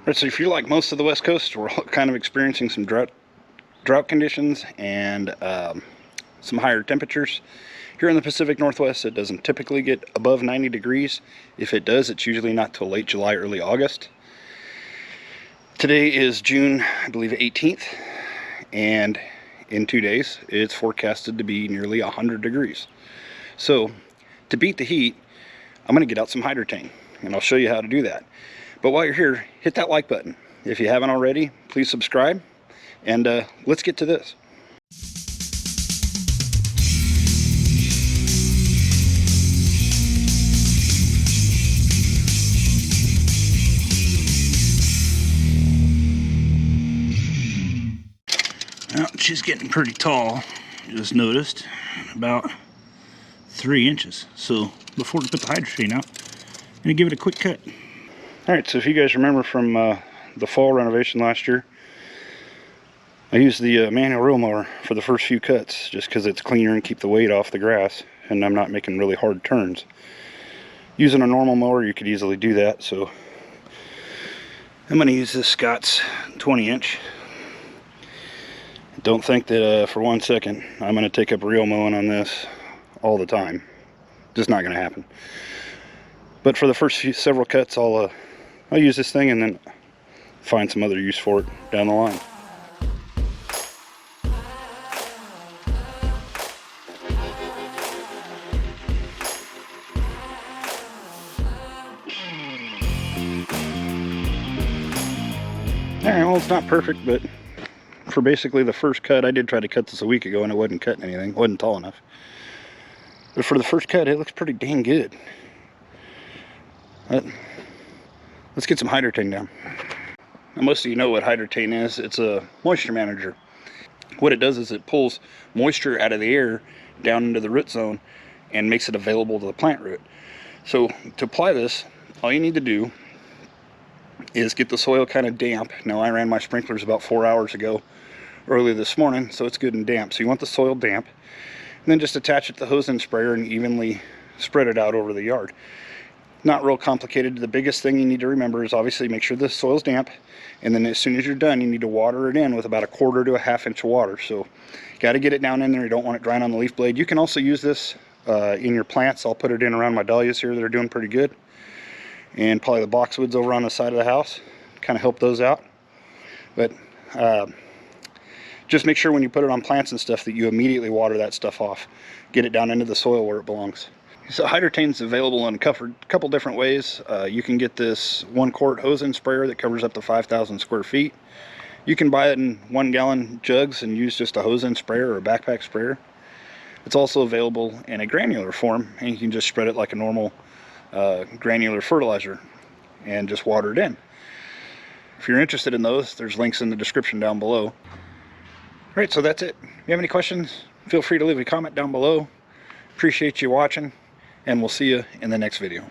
Right, so if you're like most of the West Coast, we're all kind of experiencing some drought conditions and some higher temperatures. Here in the Pacific Northwest, it doesn't typically get above 90 degrees. If it does, it's usually not till late July, early August. Today is June, I believe, 18th, and in 2 days, it's forecasted to be nearly 100 degrees. So, to beat the heat, I'm going to get out some Hydretain, and I'll show you how to do that. But while you're here, hit that like button. If you haven't already, please subscribe, and let's get to this. Well, she's getting pretty tall, just noticed, about 3 inches. So before we put the Hydretain out, I'm going to give it a quick cut. Alright, so if you guys remember from the fall renovation last year, I used the manual reel mower for the first few cuts, just because it's cleaner and keep the weight off the grass, and I'm not making really hard turns. Using a normal mower, you could easily do that, so I'm going to use this Scott's 20-inch. Don't think that for 1 second I'm going to take up reel mowing on this all the time. Just not going to happen. But for the first several cuts, I'll use this thing and then find some other use for it down the line. Alright, well, it's not perfect, but for basically the first cut, I did try to cut this a week ago and it wasn't cutting anything. It wasn't tall enough. But for the first cut, it looks pretty dang good. Let's get some Hydretain down. Now, most of you know what Hydretain is. It's a moisture manager. What it does is it pulls moisture out of the air down into the root zone and makes it available to the plant root. So to apply this, all you need to do is get the soil kind of damp. Now, I ran my sprinklers about 4 hours ago, early this morning, so it's good and damp. So you want the soil damp, and then just attach it to the hose and sprayer and evenly spread it out over the yard. Not real complicated. The biggest thing you need to remember is obviously make sure the soil's damp, and then as soon as you're done, you need to water it in with about 1/4 to 1/2 inch of water. So got to get it down in there. You don't want it drying on the leaf blade. You can also use this in your plants. I'll put it in around my dahlias here that are doing pretty good, and probably the boxwoods over on the side of the house, kind of help those out. But just make sure when you put it on plants and stuff that you immediately water that stuff off. Get it down into the soil where it belongs. So Hydretain is available in a couple different ways. You can get this 1-quart hose and sprayer that covers up to 5,000 square feet. You can buy it in 1-gallon jugs and use just a hose and sprayer or a backpack sprayer. It's also available in a granular form, and you can just spread it like a normal granular fertilizer and just water it in. If you're interested in those, there's links in the description down below. Alright, so that's it. If you have any questions, feel free to leave a comment down below. Appreciate you watching, and we'll see you in the next video.